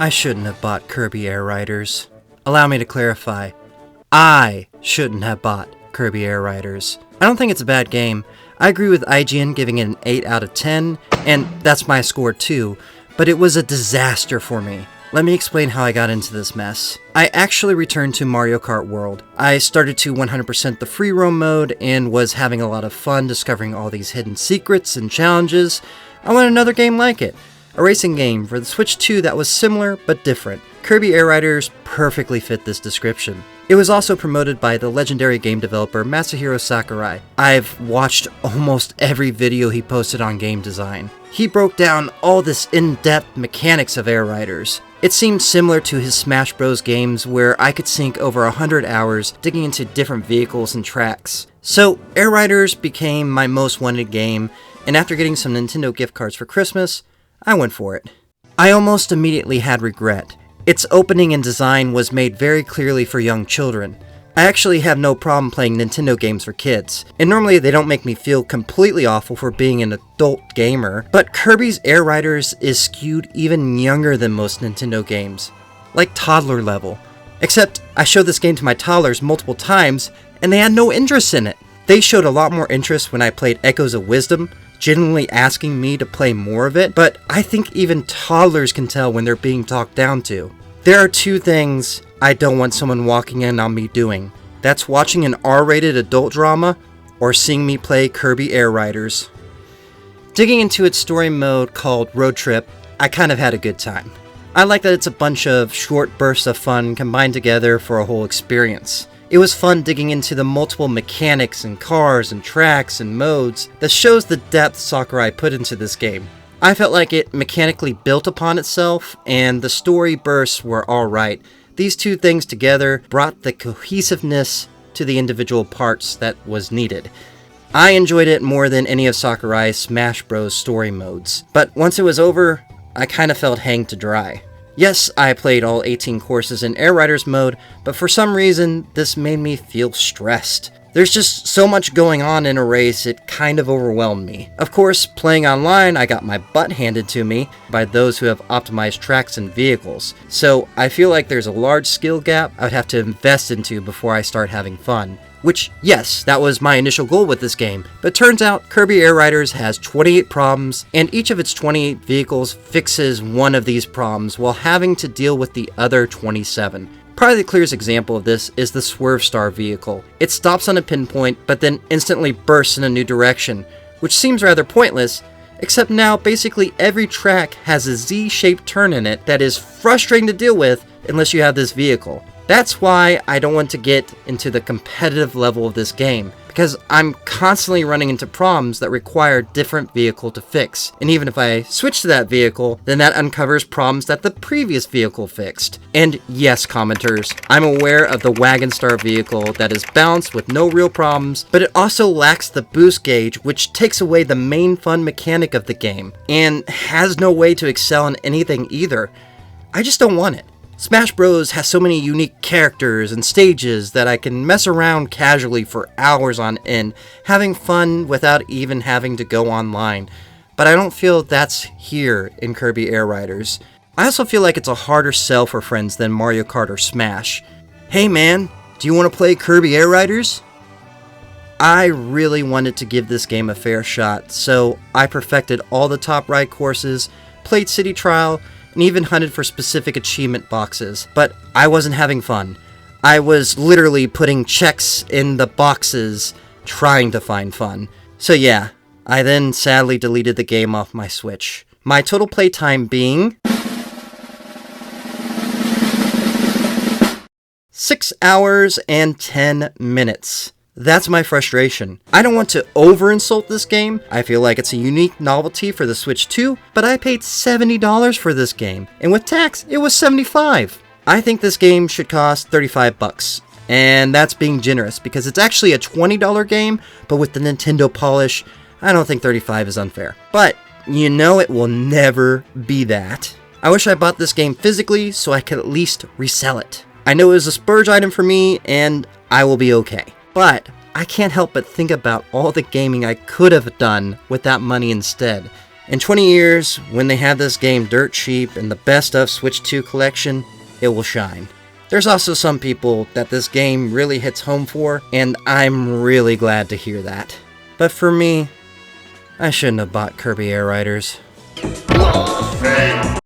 I shouldn't have bought Kirby Air Riders. Allow me to clarify. I shouldn't have bought Kirby Air Riders. I don't think it's a bad game. I agree with IGN giving it an 8 out of 10, and that's my score too, but it was a disaster for me. Let me explain how I got into this mess. I actually returned to Mario Kart World. I started to 100% the free roam mode and was having a lot of fun discovering all these hidden secrets and challenges. I want another game like it. A racing game for the Switch 2 that was similar but different. Kirby Air Riders perfectly fit this description. It was also promoted by the legendary game developer Masahiro Sakurai. I've watched almost every video he posted on game design. He broke down all this in-depth mechanics of Air Riders. It seemed similar to his Smash Bros. Games where I could sink over 100 hours digging into different vehicles and tracks. So Air Riders became my most wanted game, and after getting some Nintendo gift cards for Christmas, I went for it. I almost immediately had regret. Its opening and design was made very clearly for young children. I actually have no problem playing Nintendo games for kids, and normally they don't make me feel completely awful for being an adult gamer, but Kirby's Air Riders is skewed even younger than most Nintendo games, like toddler level. Except I showed this game to my toddlers multiple times, and they had no interest in it. They showed a lot more interest when I played Echoes of Wisdom, genuinely asking me to play more of it, but I think even toddlers can tell when they're being talked down to. There are two things I don't want someone walking in on me doing. That's watching an R-rated adult drama, or seeing me play Kirby Air Riders. Digging into its story mode called Road Trip, I kind of had a good time. I like that it's a bunch of short bursts of fun combined together for a whole experience. It was fun digging into the multiple mechanics and cars and tracks and modes that shows the depth Sakurai put into this game. I felt like it mechanically built upon itself, and the story bursts were alright. These two things together brought the cohesiveness to the individual parts that was needed. I enjoyed it more than any of Sakurai's Smash Bros. Story modes, but once it was over, I kinda felt hanged to dry. Yes, I played all 18 courses in Air Riders mode, but for some reason, this made me feel stressed. There's just so much going on in a race, it kind of overwhelmed me. Of course, playing online, I got my butt handed to me by those who have optimized tracks and vehicles, so I feel like there's a large skill gap I would have to invest into before I start having fun. Which, yes, that was my initial goal with this game, but turns out Kirby Air Riders has 28 problems, and each of its 28 vehicles fixes one of these problems while having to deal with the other 27. Probably the clearest example of this is the Swerve Star vehicle. It stops on a pinpoint, but then instantly bursts in a new direction, which seems rather pointless, except now basically every track has a Z-shaped turn in it that is frustrating to deal with unless you have this vehicle. That's why I don't want to get into the competitive level of this game, because I'm constantly running into problems that require a different vehicle to fix. And even if I switch to that vehicle, then that uncovers problems that the previous vehicle fixed. And yes, commenters, I'm aware of the Wagon Star vehicle that is balanced with no real problems, but it also lacks the boost gauge, which takes away the main fun mechanic of the game, and has no way to excel in anything either. I just don't want it. Smash Bros. Has so many unique characters and stages that I can mess around casually for hours on end, having fun without even having to go online. But I don't feel that's here in Kirby Air Riders. I also feel like it's a harder sell for friends than Mario Kart or Smash. Hey man, do you want to play Kirby Air Riders? I really wanted to give this game a fair shot, so I perfected all the top right courses, played City Trial, and even hunted for specific achievement boxes, but I wasn't having fun. I was literally putting checks in the boxes, trying to find fun. So yeah, I then sadly deleted the game off my Switch. My total playtime being 6 hours and 10 minutes. That's my frustration. I don't want to over-insult this game. I feel like it's a unique novelty for the Switch 2, but I paid $70 for this game, and with tax, it was $75. I think this game should cost $35, and that's being generous because it's actually a $20 game, but with the Nintendo polish, I don't think $35 is unfair. But you know it will never be that. I wish I bought this game physically so I could at least resell it. I know it was a splurge item for me, and I will be okay. But I can't help but think about all the gaming I could have done with that money instead, In 20 years, when they have this game dirt cheap in the best of Switch 2 collection, it will shine. There's also some people that this game really hits home for, and I'm really glad to hear that. But for me, I shouldn't have bought Kirby Air Riders.